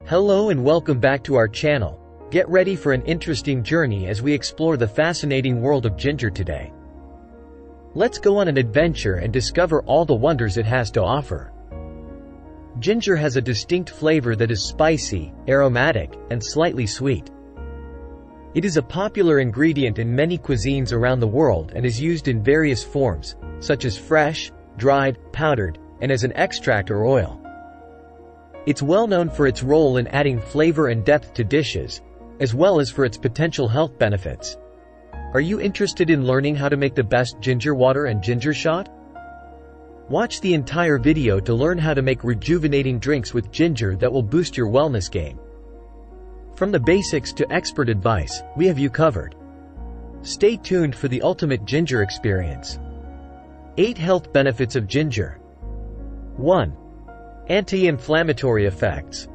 Hello and welcome back to our channel. Get ready for an interesting journey as we explore the fascinating world of ginger today. Let's go on an adventure and discover all the wonders it has to offer. Ginger has a distinct flavor that is spicy, aromatic, and slightly sweet. It is a popular ingredient in many cuisines around the world and is used in various forms, such as fresh, dried, powdered, and as an extract or oil. It's well known for its role in adding flavor and depth to dishes, as well as for its potential health benefits. Are you interested in learning how to make the best ginger water and ginger shot? Watch the entire video to learn how to make rejuvenating drinks with ginger that will boost your wellness game. From the basics to expert advice, we have you covered. Stay tuned for the ultimate ginger experience. 8 health benefits of ginger. 1. Anti-inflammatory effects.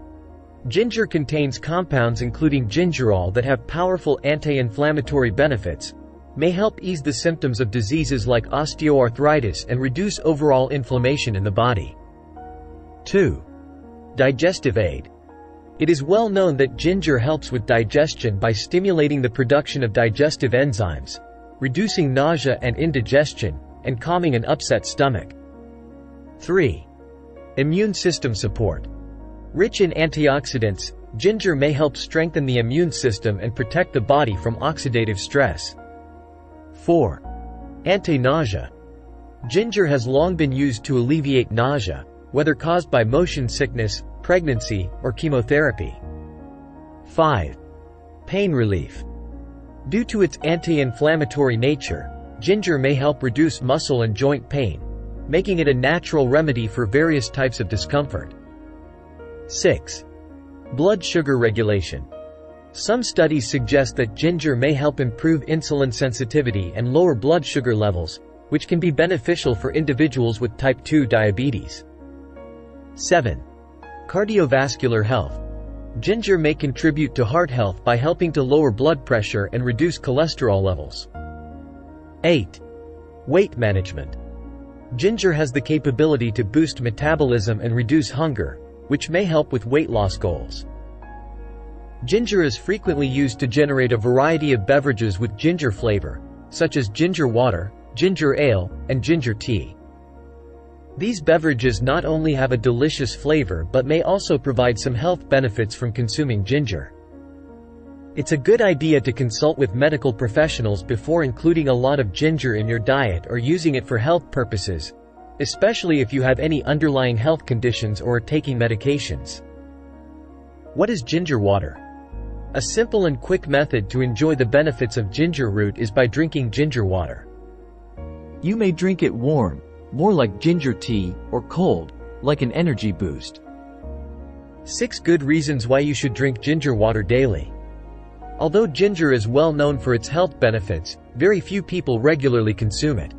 Ginger contains compounds including gingerol that have powerful anti-inflammatory benefits, may help ease the symptoms of diseases like osteoarthritis and reduce overall inflammation in the body. 2. Digestive aid. It is well known that ginger helps with digestion by stimulating the production of digestive enzymes, reducing nausea and indigestion, and calming an upset stomach. 3. Immune system support. Rich in antioxidants, ginger may help strengthen the immune system and protect the body from oxidative stress. 4. Anti-nausea. Ginger has long been used to alleviate nausea, whether caused by motion sickness, pregnancy, or chemotherapy. 5. Pain relief. Due to its anti-inflammatory nature, ginger may help reduce muscle and joint pain, making it a natural remedy for various types of discomfort. 6. Blood sugar regulation. Some studies suggest that ginger may help improve insulin sensitivity and lower blood sugar levels, which can be beneficial for individuals with type 2 diabetes. 7. Cardiovascular health. Ginger may contribute to heart health by helping to lower blood pressure and reduce cholesterol levels. 8. Weight management. Ginger has the capability to boost metabolism and reduce hunger, which may help with weight loss goals. Ginger is frequently used to generate a variety of beverages with ginger flavor, such as ginger water, ginger ale, and ginger tea. These beverages not only have a delicious flavor but may also provide some health benefits from consuming ginger. It's a good idea to consult with medical professionals before including a lot of ginger in your diet or using it for health purposes, especially if you have any underlying health conditions or are taking medications. What is ginger water? A simple and quick method to enjoy the benefits of ginger root is by drinking ginger water. You may drink it warm, more like ginger tea, or cold, like an energy boost. 6 good reasons why you should drink ginger water daily. Although ginger is well known for its health benefits, very few people regularly consume it.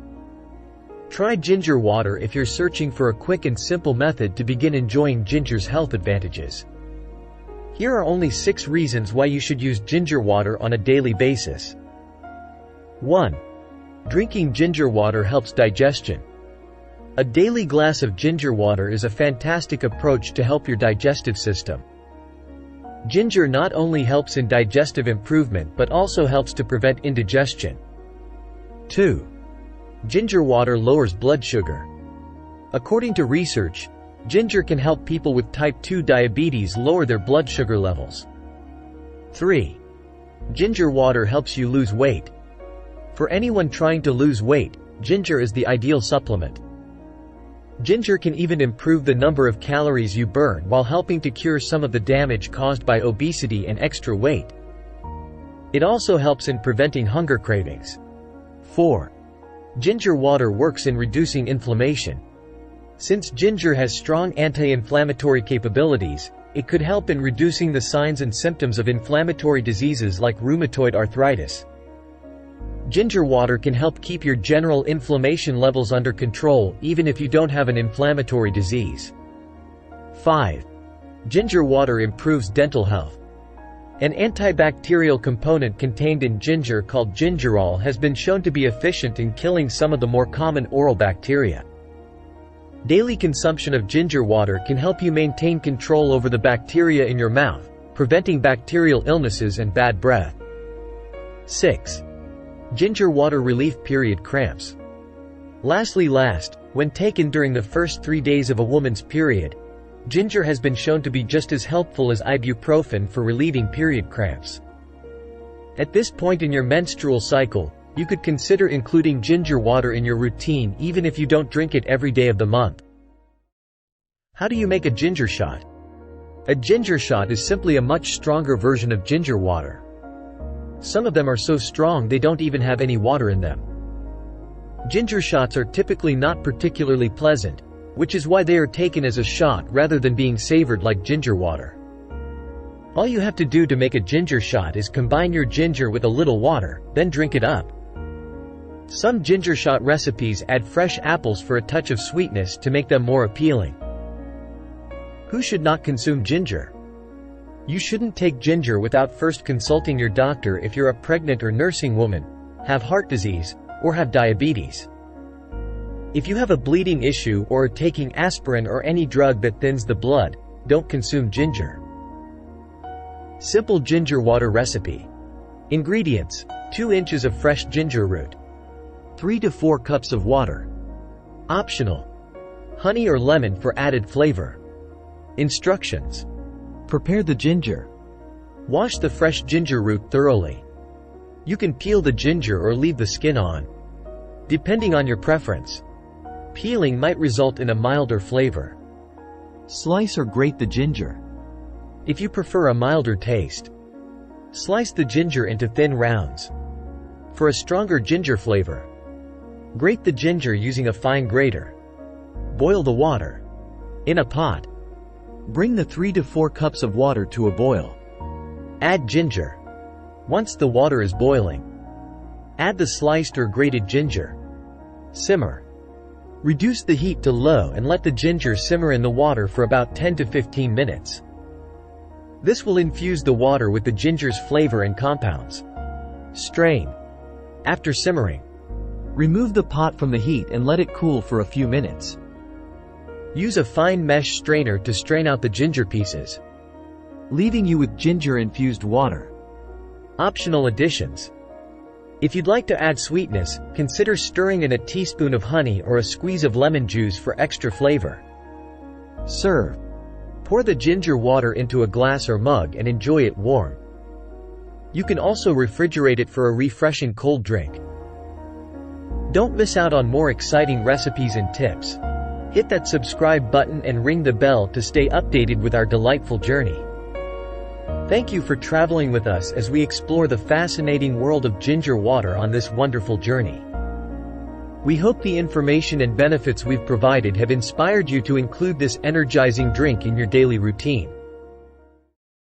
Try ginger water if you're searching for a quick and simple method to begin enjoying ginger's health advantages. Here are only 6 reasons why you should use ginger water on a daily basis. 1. Drinking ginger water helps digestion. A daily glass of ginger water is a fantastic approach to help your digestive system. Ginger not only helps in digestive improvement but also helps to prevent indigestion. 2. Ginger water lowers blood sugar. According to research, ginger can help people with type 2 diabetes lower their blood sugar levels. 3. Ginger water helps you lose weight. For anyone trying to lose weight, ginger is the ideal supplement. Ginger can even improve the number of calories you burn while helping to cure some of the damage caused by obesity and extra weight. It also helps in preventing hunger cravings. 4. Ginger water works in reducing inflammation. Since ginger has strong anti-inflammatory capabilities, it could help in reducing the signs and symptoms of inflammatory diseases like rheumatoid arthritis. Ginger water can help keep your general inflammation levels under control even if you don't have an inflammatory disease. 5. Ginger water improves dental health. An antibacterial component contained in ginger called gingerol has been shown to be efficient in killing some of the more common oral bacteria. Daily consumption of ginger water can help you maintain control over the bacteria in your mouth, preventing bacterial illnesses and bad breath. 6. Ginger water relief period cramps. Lastly, when taken during the first 3 days of a woman's period, ginger has been shown to be just as helpful as ibuprofen for relieving period cramps. At this point in your menstrual cycle, you could consider including ginger water in your routine even if you don't drink it every day of the month. How do you make a ginger shot? A ginger shot is simply a much stronger version of ginger water. Some of them are so strong they don't even have any water in them. Ginger shots are typically not particularly pleasant, which is why they are taken as a shot rather than being savored like ginger water. All you have to do to make a ginger shot is combine your ginger with a little water, then drink it up. Some ginger shot recipes add fresh apples for a touch of sweetness to make them more appealing. Who should not consume ginger? You shouldn't take ginger without first consulting your doctor if you're a pregnant or nursing woman, have heart disease, or have diabetes. If you have a bleeding issue or are taking aspirin or any drug that thins the blood, don't consume ginger. Simple ginger water recipe. Ingredients: 2 inches of fresh ginger root, 3 to 4 cups of water. Optional: honey or lemon for added flavor. Instructions: prepare the ginger. Wash the fresh ginger root thoroughly. You can peel the ginger or leave the skin on, depending on your preference. Peeling might result in a milder flavor. Slice or grate the ginger. If you prefer a milder taste, slice the ginger into thin rounds. For a stronger ginger flavor, grate the ginger using a fine grater. Boil the water. In a pot, bring the 3 to 4 cups of water to a boil. Add ginger. Once the water is boiling, add the sliced or grated ginger. Simmer. Reduce the heat to low and let the ginger simmer in the water for about 10 to 15 minutes. This will infuse the water with the ginger's flavor and compounds. Strain. After simmering, remove the pot from the heat and let it cool for a few minutes. Use a fine mesh strainer to strain out the ginger pieces, leaving you with ginger-infused water. Optional additions. If you'd like to add sweetness, consider stirring in a teaspoon of honey or a squeeze of lemon juice for extra flavor. Serve. Pour the ginger water into a glass or mug and enjoy it warm. You can also refrigerate it for a refreshing cold drink. Don't miss out on more exciting recipes and tips. Hit that subscribe button and ring the bell to stay updated with our delightful journey. Thank you for traveling with us as we explore the fascinating world of ginger water on this wonderful journey. We hope the information and benefits we've provided have inspired you to include this energizing drink in your daily routine.